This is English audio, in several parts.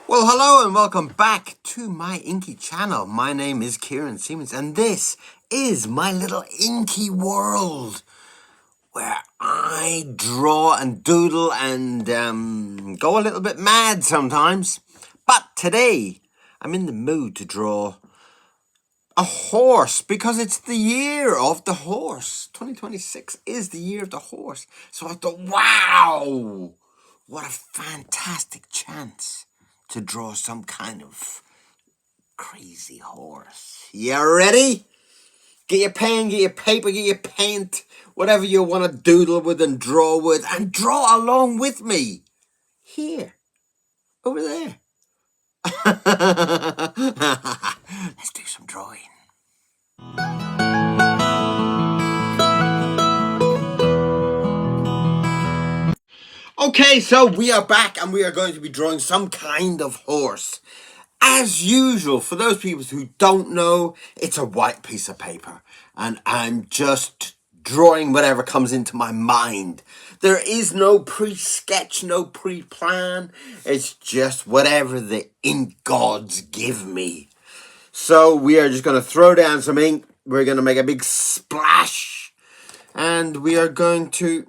Well, hello and welcome back to my Inky channel. My name is KIERON Seamons and this is my little Inky world where I draw and doodle and go a little bit mad sometimes. But today I'm in the mood to draw a horse because it's the year of the horse. 2026 is the year of the horse. So I thought, wow, what a fantastic chance to draw some kind of crazy horse. You ready? Get your pen, get your paper, get your paint, whatever you want to doodle with and draw along with me. Here, over there. Let's do some drawing. Okay, so we are back and we are going to be drawing some kind of horse. As usual, for those people who don't know, it's a white piece of paper and I'm just drawing whatever comes into my mind. There is no pre-sketch, no pre-plan. It's just whatever the ink gods give me. So we are just going to throw down some ink. We're going to make a big splash and we're going to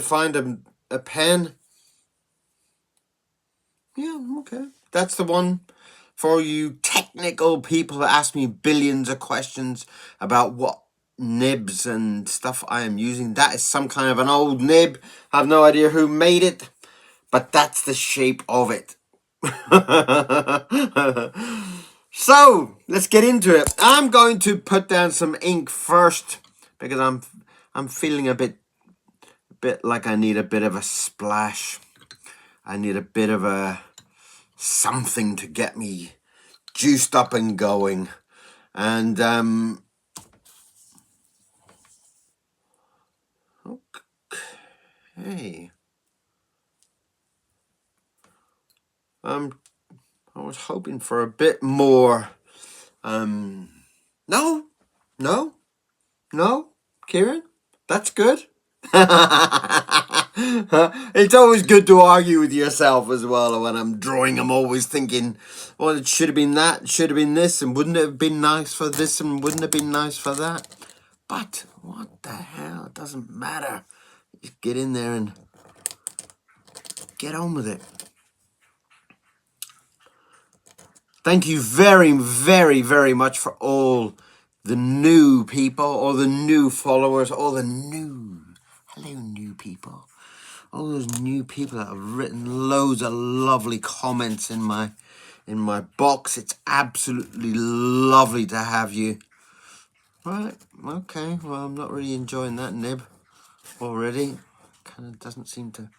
find a pen. Yeah, okay. That's the one for you technical people that ask me billions of questions about what nibs and stuff I am using. That is some kind of an old nib. I have no idea who made it, but that's the shape of it. So, let's get into it. I'm going to put down some ink first because I'm feeling a bit like I need a bit of a splash. I need a bit of a something to get me juiced up and going. And okay. I was hoping for a bit more. No, Kieran, that's good. It's always good to argue with yourself as well. When I'm drawing, I'm always thinking, well, it should have been that, it should have been this, and wouldn't it have been nice for this, and wouldn't it have been nice for that? But what the hell? It doesn't matter. Just get in there and get on with it. Thank you very, very, very much for all the new people, all the new followers, all the new, hello new people, all those new people that have written loads of lovely comments in my box. It's absolutely lovely to have you. Right, okay, well, I'm not really enjoying that nib already. Kind of doesn't seem to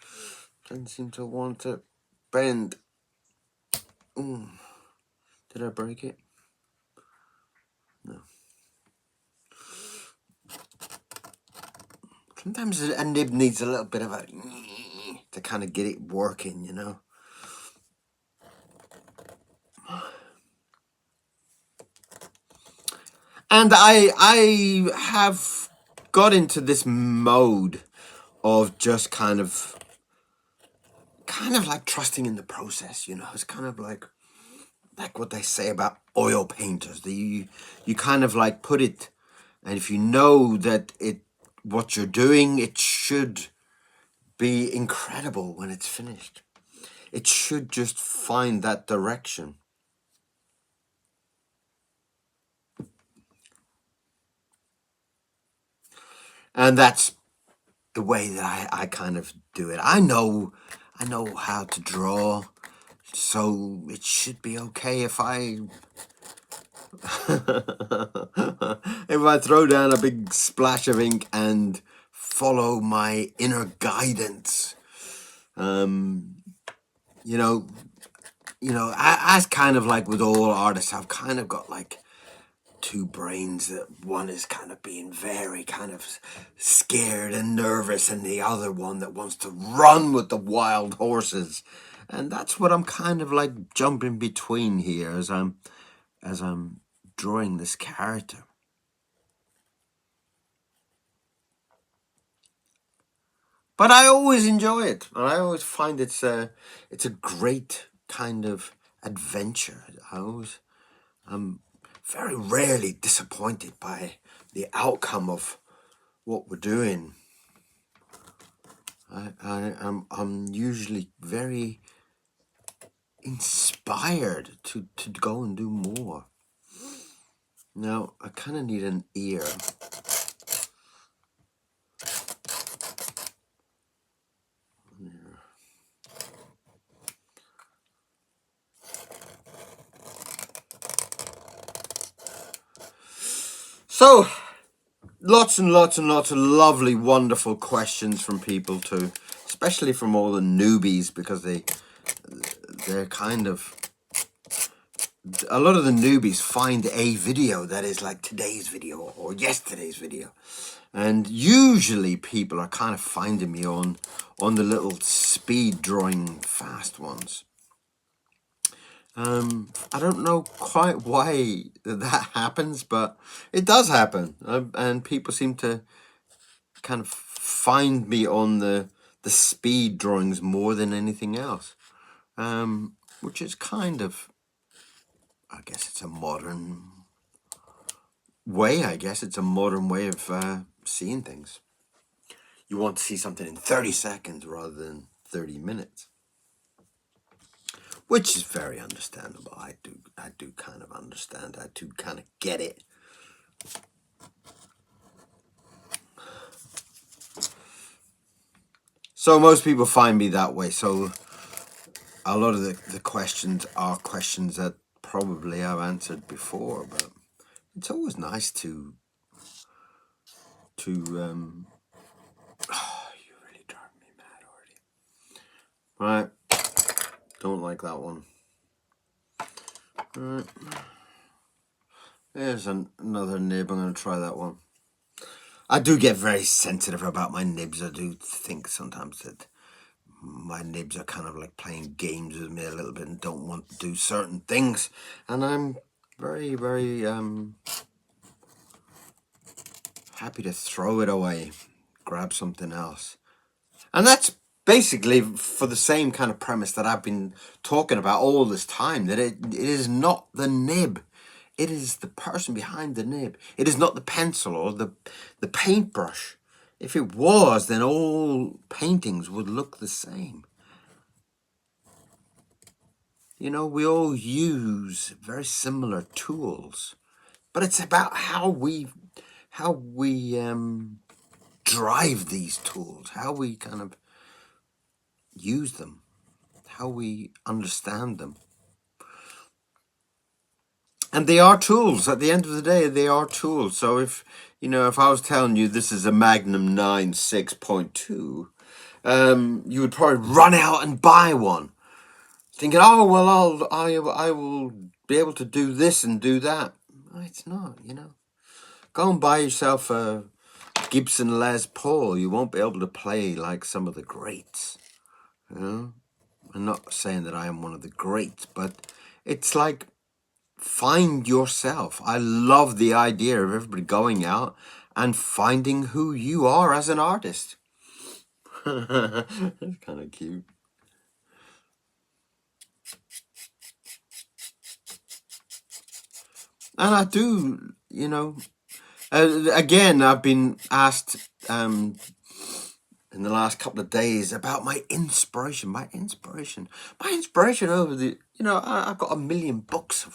want to bend. Did I break it? No. Sometimes a nib needs a little bit of a to kind of get it working, you know. And I have got into this mode of just kind of like trusting in the process, you know. It's kind of like what they say about oil painters. You kind of like put it, and if you know that what you're doing, it should be incredible when it's finished. It should just find that direction. And that's the way that I kind of do it. I know how to draw, so it should be okay if I if I throw down a big splash of ink and follow my inner guidance. You know, as kind of like with all artists, I've kind of got like two brains. That one is kind of being very kind of scared and nervous, and the other one that wants to run with the wild horses. And that's what I'm kind of like jumping between here as I'm drawing this character. But I always enjoy it. And I always find it's a great kind of adventure. I'm very rarely disappointed by the outcome of what we're doing. I'm usually very inspired to go and do more. Now, I kind of need an ear. So, lots and lots and lots of lovely, wonderful questions from people too, especially from all the newbies, because they're kind of, a lot of the newbies find a video that is like today's video or yesterday's video. And usually people are kind of finding me on the little speed drawing fast ones. I don't know quite why that happens, but it does happen. And people seem to kind of find me on the speed drawings more than anything else. Which is kind of, I guess it's a modern way. I guess it's a modern way of seeing things. You want to see something in 30 seconds rather than 30 minutes. Which is very understandable. I do kind of understand. I do kind of get it. So most people find me that way. So a lot of the questions are questions that probably I've answered before, but it's always nice to oh, you really drive me mad already. Right. Don't like that one. Right. There's another nib. I'm going to try that one. I do get very sensitive about my nibs. I do think sometimes that my nibs are kind of like playing games with me a little bit and don't want to do certain things. And I'm very, very happy to throw it away, grab something else. And that's basically for the same kind of premise that I've been talking about all this time, that it is not the nib. It is the person behind the nib. It is not the pencil or the paintbrush. If it was, then all paintings would look the same. You know, we all use very similar tools, but it's about how we drive these tools, how we kind of use them, how we understand them. And they are tools. At the end of the day, they are tools. So if I was telling you this is a Magnum 9 6.2, you would probably run out and buy one, thinking, oh well, I will be able to do this and do that. No, it's not. Go and buy yourself a Gibson Les Paul. You won't be able to play like some of the greats. I'm not saying that I am one of the greats, but it's like, find yourself. I love the idea of everybody going out and finding who you are as an artist. That's kind of cute. And I do, again, I've been asked in the last couple of days about my inspiration. My inspiration over the, I've got a million books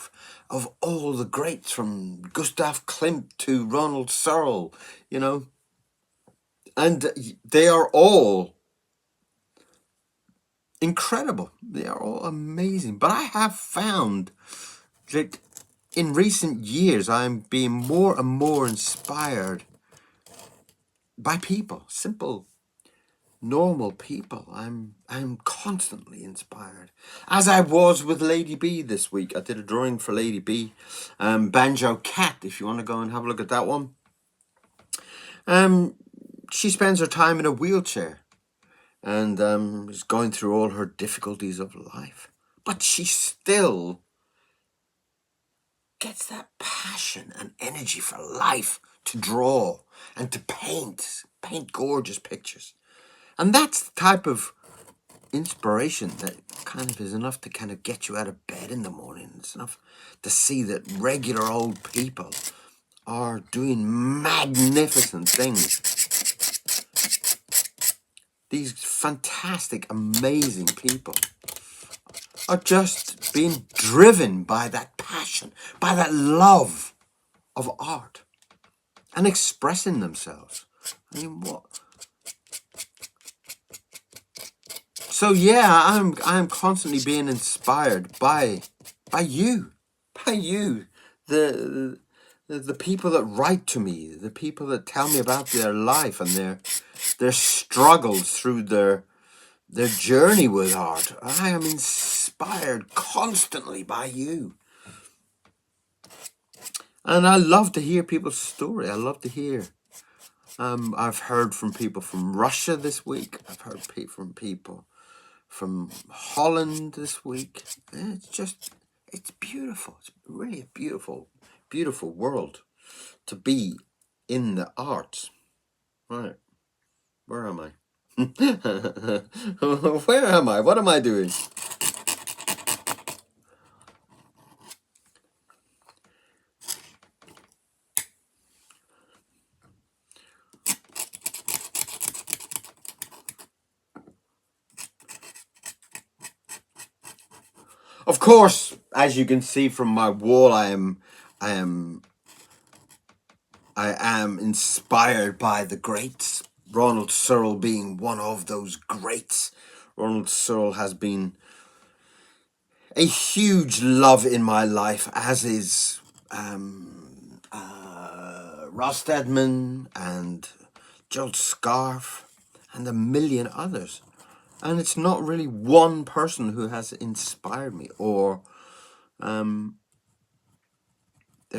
of all the greats, from Gustav Klimt to Ronald Searle, and they are all incredible. They are all amazing. But I have found that in recent years, I'm being more and more inspired by people, simple, normal people. I'm constantly inspired, as I was with Lady B this week. I did a drawing for Lady B, Banjo Cat. If you want to go and have a look at that one, she spends her time in a wheelchair and is going through all her difficulties of life, but she still gets that passion and energy for life to draw and to paint gorgeous pictures. And that's the type of inspiration that kind of is enough to kind of get you out of bed in the morning. It's enough to see that regular old people are doing magnificent things. These fantastic, amazing people are just being driven by that passion, by that love of art and expressing themselves. I mean, what? So yeah, I'm constantly being inspired by you, the the people that write to me, the people that tell me about their life and their struggles through their journey with art. I am inspired constantly by you. And I love to hear people's story. I love to hear. I've heard from people from Russia this week. I've heard from people from Holland this week. It's beautiful. It's really a beautiful, beautiful world to be in the arts. Right. Where am I? Where am I? What am I doing? Of course, as you can see from my wall, I am inspired by the greats. Ronald Searle being one of those greats. Ronald Searle has been a huge love in my life, as is Ross Stedman and Joel Scarf and a million others. And it's not really one person who has inspired me, or there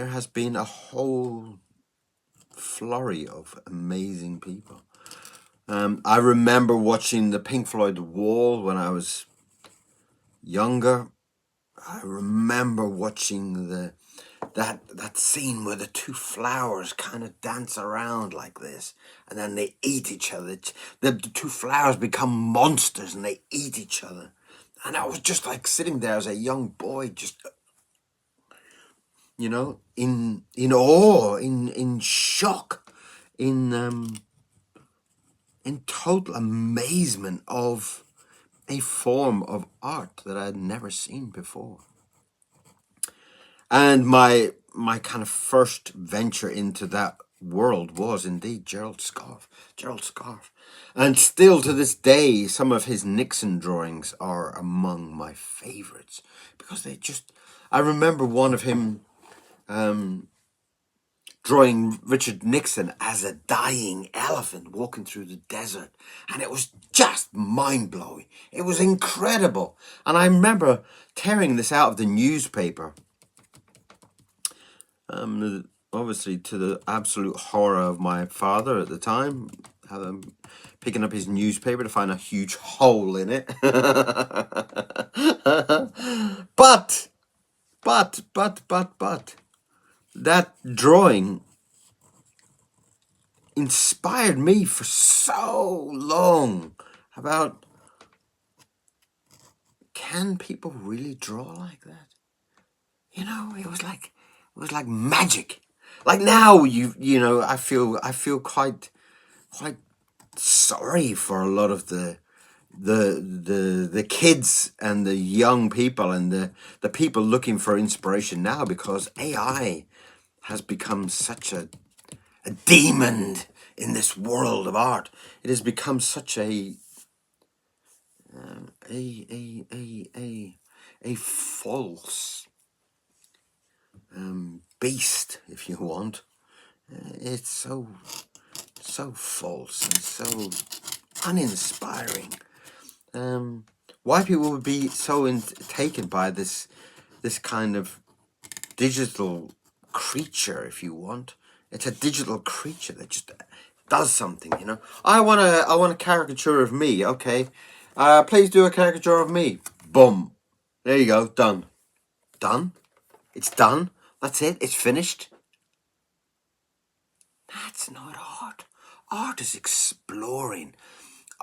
has been a whole flurry of amazing people. I remember watching the Pink Floyd Wall when I was younger. I remember watching that scene where the two flowers kind of dance around like this, and then they eat each other. The two flowers become monsters and they eat each other. And I was just like sitting there as a young boy, just in awe, in shock, in total amazement of a form of art that I had never seen before. And my kind of first venture into that world was indeed Gerald Scarfe. Gerald Scarfe. And still to this day, some of his Nixon drawings are among my favorites, because I remember one of him drawing Richard Nixon as a dying elephant walking through the desert. And it was just mind-blowing. It was incredible. And I remember tearing this out of the newspaper, obviously to the absolute horror of my father at the time, picking up his newspaper to find a huge hole in it. But, that drawing inspired me for so long about, can people really draw like that? It was like magic. Like now, I feel quite sorry for a lot of the kids and the young people and the people looking for inspiration now, because AI has become such a demon in this world of art. It has become such a false beast, if you want. It's so false and so uninspiring. Why people would be so taken by this kind of digital creature, if you want. It's a digital creature that just does something, I want a caricature of me. Okay, please do a caricature of me. Boom, there you go, done. It's done. That's it. It's finished. That's not art. Art is exploring.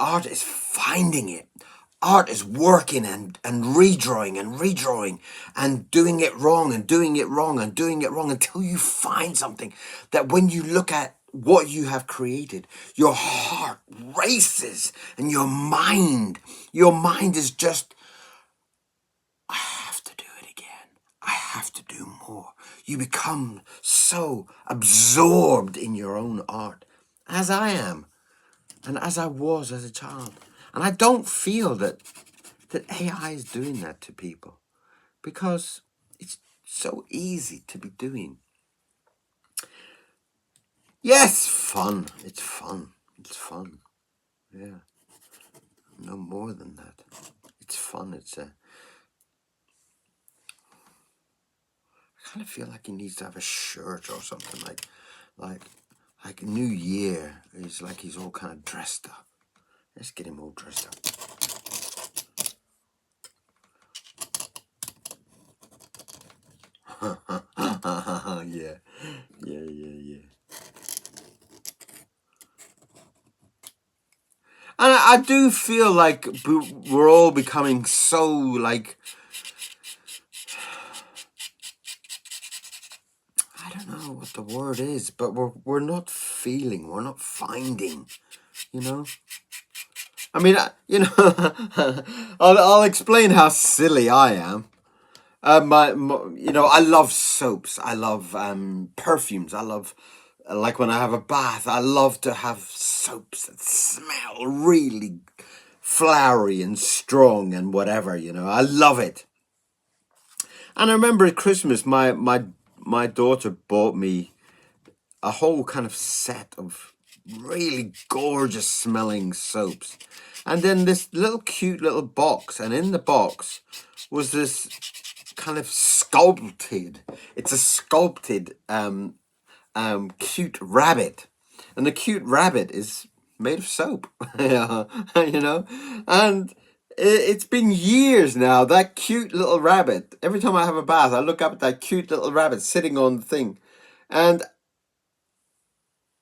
Art is finding it. Art is working and redrawing and redrawing and doing it wrong and doing it wrong and doing it wrong until you find something that when you look at what you have created, your heart races and your mind is just, I have to do it again. I have to do more. You become so absorbed in your own art, as I am. And as I was as a child. And I don't feel that AI is doing that to people, because it's so easy to be doing. Yes, fun. It's fun. It's fun. Yeah. No more than that. It's fun. I kind of feel like he needs to have a shirt or something like New Year. It's like he's all kind of dressed up. Let's get him all dressed up. Yeah. And I do feel like we're all becoming so, like, I don't know what the word is, but we're not feeling, we're not finding, you know? I mean, I'll explain how silly I am. I love soaps. I love perfumes. I love, like when I have a bath, I love to have soaps that smell really flowery and strong and whatever. I love it. And I remember at Christmas, my daughter bought me a whole kind of set of really gorgeous smelling soaps. And then this little cute little box, and in the box was this kind of sculpted. It's a sculpted cute rabbit, and the cute rabbit is made of soap. Yeah, and it's been years now. That cute little rabbit. Every time I have a bath, I look up at that cute little rabbit sitting on the thing, and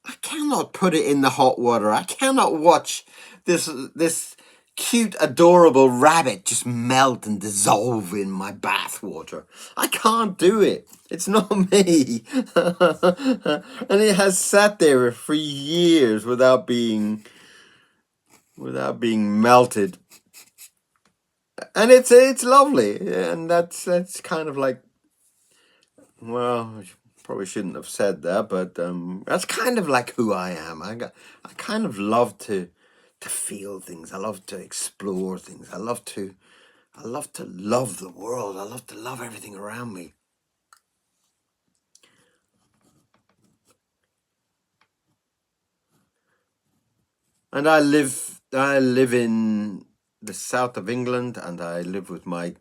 I cannot put it in the hot water. I cannot watch this cute, adorable rabbit just melt and dissolve in my bath water. I can't do it. It's not me. And it has sat there for years without being melted. And it's lovely. And that's kind of like, well, I probably shouldn't have said that, but that's kind of like who I am. I kind of love to feel things. I love to explore things. I love to love the world. I love to love everything around me. And I live in the south of England, and I live with my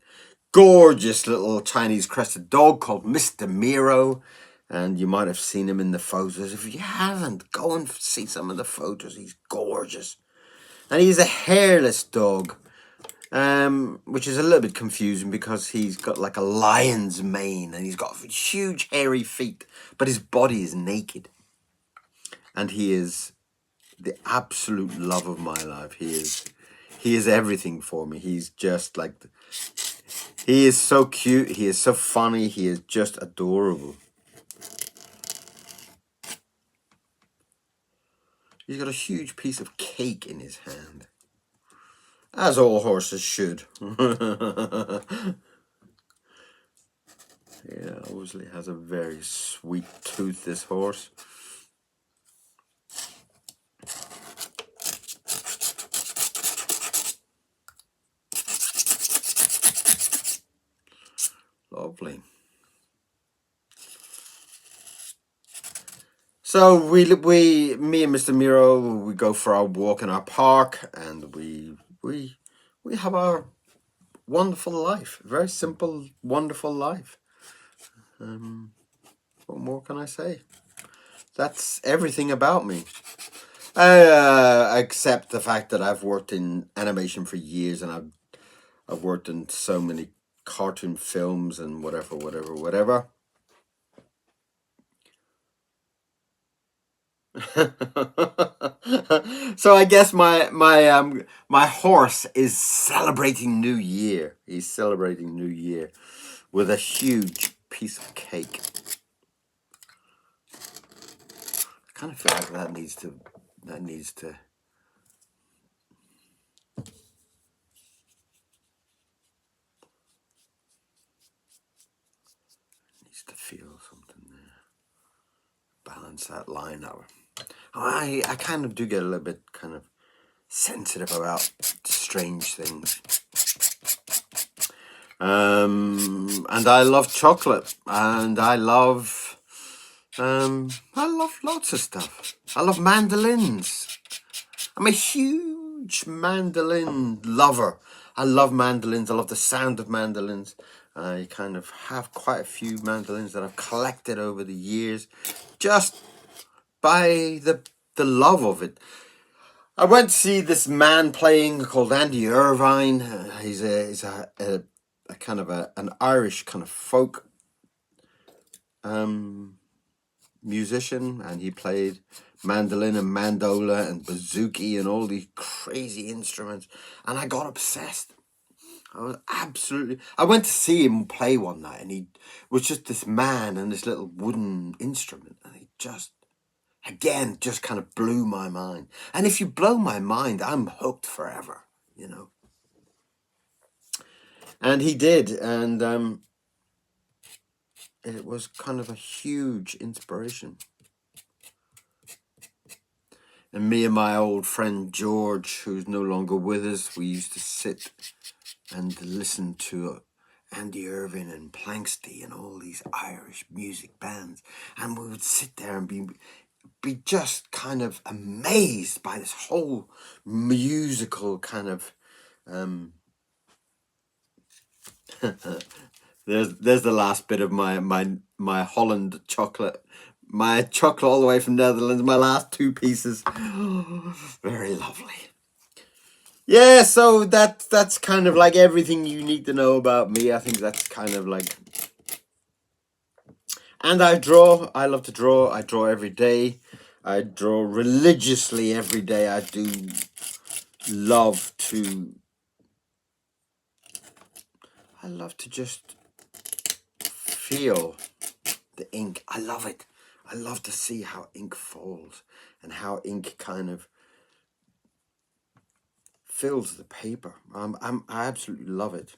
gorgeous little Chinese crested dog called Mr. Miro. And you might have seen him in the photos. If you haven't, go and see some of the photos. He's gorgeous. And he's a hairless dog, which is a little bit confusing because he's got like a lion's mane and he's got huge hairy feet, but his body is naked. And he is the absolute love of my life. He is everything for me. He's just like, he is so cute. He is so funny. He is just adorable. He's got a huge piece of cake in his hand, as all horses should. Yeah, obviously has a very sweet tooth, this horse. Lovely. So me and Mr. Miro, we go for our walk in our park, and we have our wonderful life. Very simple, wonderful life. What more can I say? That's everything about me. Except the fact that I've worked in animation for years, and I've worked in so many cartoon films and whatever. So I guess my horse is celebrating New Year. He's celebrating New Year with a huge piece of cake. I kind of feel like that needs to needs to feel something there. Balance that line out. I kind of do get a little bit kind of sensitive about strange things. And I love chocolate, and I love lots of stuff. I love mandolins. I'm a huge mandolin lover. I love mandolins. I love the sound of mandolins. I kind of have quite a few mandolins that I've collected over the years, just by the love of it. I went to see this man playing called Andy Irvine. He's a kind of an Irish kind of folk musician, and he played mandolin and mandola and bouzouki and all these crazy instruments, and I got obsessed. I went to see him play one night, and he was just this man and this little wooden instrument, and he just, again, just kind of blew my mind. And if you blow my mind, I'm hooked forever, you know. And he did, and it was kind of a huge inspiration. And me and my old friend George, who's no longer with us, we used to sit and listen to Andy Irvine and Planxty and all these Irish music bands. And we would sit there and be just kind of amazed by this whole musical kind of there's the last bit of my Holland chocolate. My chocolate all the way from Netherlands, my last two pieces. Very lovely. Yeah, so that's kind of like everything you need to know about me. I think that's kind of like... And I draw. I love to draw. I draw every day. I draw religiously every day. I do love to... I love to just feel the ink. I love it. I love to see how ink falls and how ink kind of fills the paper. I absolutely love it.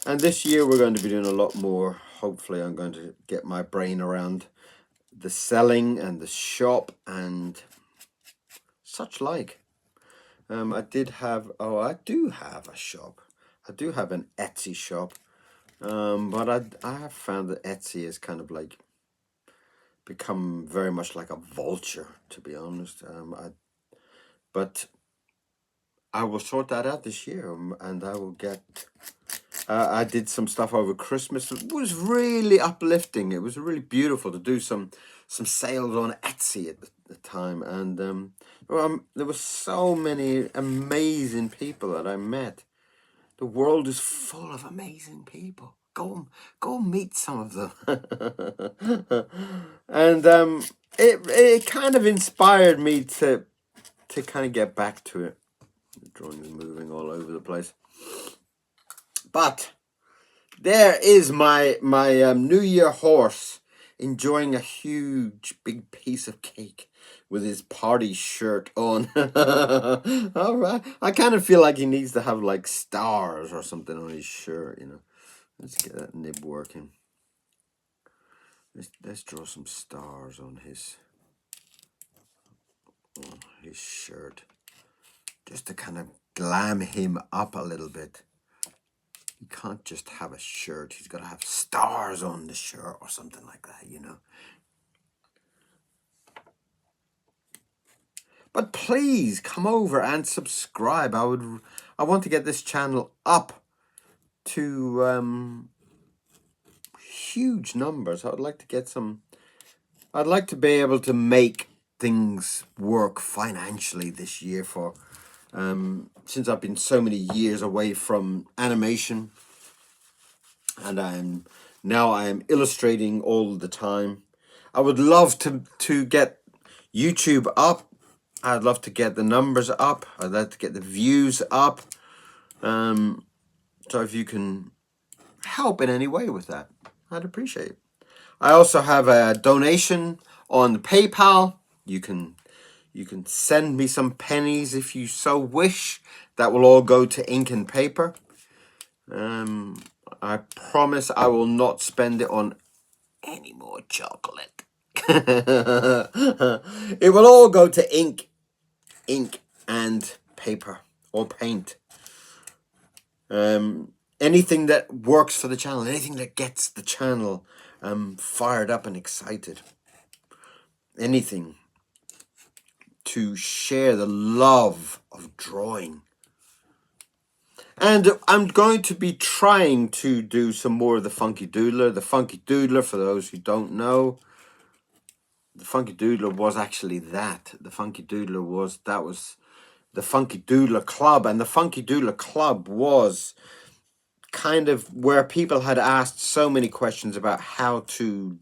And this year we're going to be doing a lot more. Hopefully I'm going to get my brain around the selling and the shop and such like. I do have a shop. I do have an Etsy shop. But I have found that Etsy is kind of like become very much like a vulture, to be honest. But I will sort that out this year, and I will get... I did some stuff over Christmas. It was really uplifting. It was really beautiful to do some sales on Etsy at the time, and there were so many amazing people that I met. The world is full of amazing people. Go meet some of them. And it kind of inspired me to kind of get back to it. The drawing is moving all over the place. But there is my New Year horse enjoying a huge big piece of cake with his party shirt on. All right. I kind of feel like he needs to have like stars or something on his shirt, you know. Let's get that nib working. Let's draw some stars on his shirt, just to kind of glam him up a little bit. You can't just have a shirt. He's got to have stars on the shirt or something like that, you know. But please come over and subscribe. I want to get this channel up to huge numbers. I would like to get some... I'd like to be able to make things work financially this year for... since I've been so many years away from animation, and I am illustrating all the time. I would love to get YouTube up. I'd love to get the numbers up. I'd like to get the views up. So if you can help in any way with that, I'd appreciate it. I also have a donation on PayPal. You can send me some pennies if you so wish. That will all go to ink and paper. I promise I will not spend it on any more chocolate. It will all go to ink and paper or paint. Anything that works for the channel, anything that gets the channel fired up and excited. Anything to share the love of drawing. And I'm going to be trying to do some more of the Funky Doodler. The Funky Doodler, for those who don't know, the Funky Doodler was actually that. The Funky Doodler was the Funky Doodler Club. And the Funky Doodler Club was kind of where people had asked so many questions about how to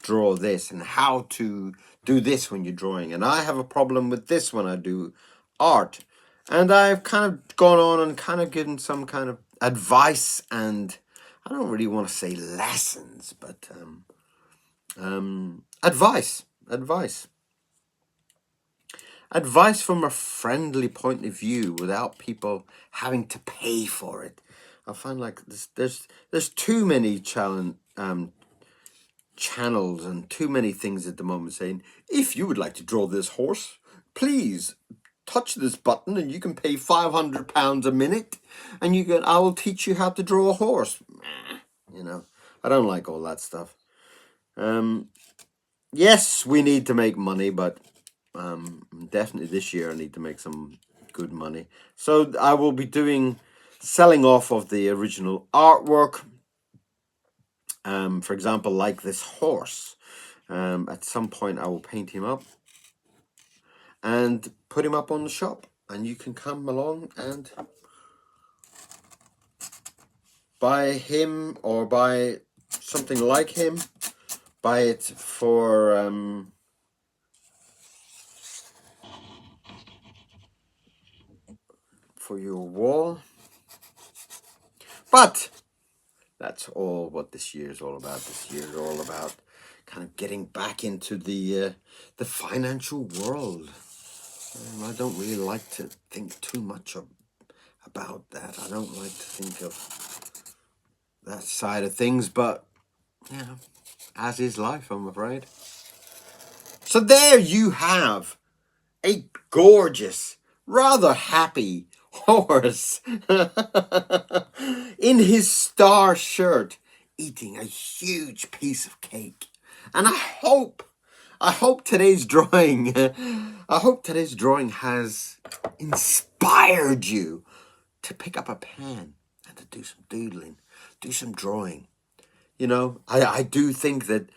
draw this and how to do this when you're drawing. And I have a problem with this when I do art. And I've kind of gone on and kind of given some kind of advice, and I don't really want to say lessons, but advice from a friendly point of view without people having to pay for it. I find like there's too many channels and too many things at the moment saying, if you would like to draw this horse, please touch this button and you can pay £500 a minute and I will teach you how to draw a horse. You know, I don't like all that stuff. Yes, we need to make money, but definitely this year I need to make some good money. So I will be selling off of the original artwork. For example, like this horse. At some point I will paint him up and put him up on the shop, and you can come along and buy him or buy something like him. Buy it for your wall. But that's all what this year is all about. This year is all about kind of getting back into the financial world. I don't really like to think too much about that. I don't like to think of that side of things, but you know, as is life, I'm afraid. So there you have a gorgeous, rather happy horse in his star shirt eating a huge piece of cake. And I hope today's drawing has inspired you to pick up a pen and to do some doodling, do some drawing. You know, I do think that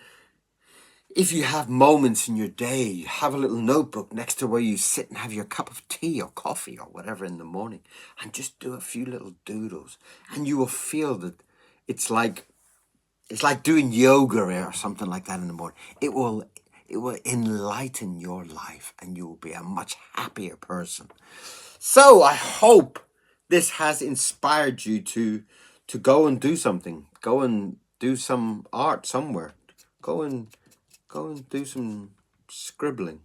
if you have moments in your day, you have a little notebook next to where you sit and have your cup of tea or coffee or whatever in the morning, and just do a few little doodles, and you will feel that it's like doing yoga or something like that in the morning. It will enlighten your life, and you will be a much happier person. So I hope this has inspired you to go and do something. Go and do some art somewhere. Go and do some scribbling.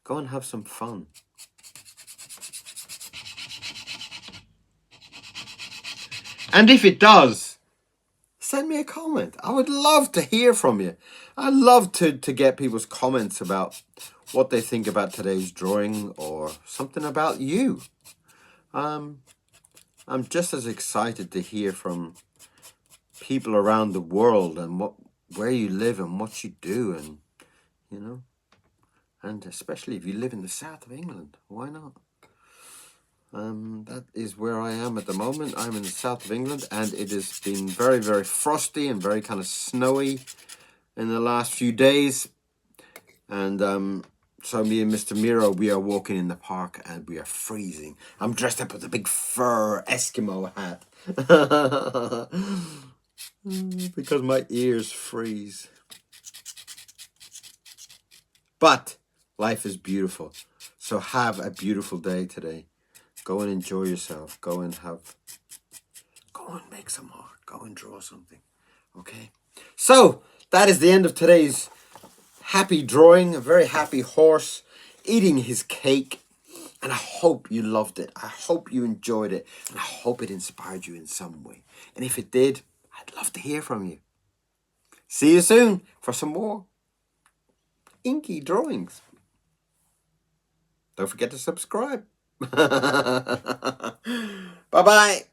Go and have some fun. And if it does, send me a comment. I would love to hear from you. I love to get people's comments about what they think about today's drawing or something about you. I'm just as excited to hear from people around the world and where you live and what you do, and you know, and especially if you live in the south of England, why not? That is where I am at the moment. I'm in the south of England, and it has been very, very frosty and very kind of snowy in the last few days. And so me and Mr. Miro, we are walking in the park and we are freezing. I'm dressed up with a big fur Eskimo hat because my ears freeze. But life is beautiful. So have a beautiful day today. Go and enjoy yourself. Go and make some art. Go and draw something. Okay? So that is the end of today's happy drawing. A very happy horse eating his cake. And I hope you loved it. I hope you enjoyed it. And I hope it inspired you in some way. And if it did, I'd love to hear from you. See you soon for some more inky drawings. Don't forget to subscribe. Bye-bye.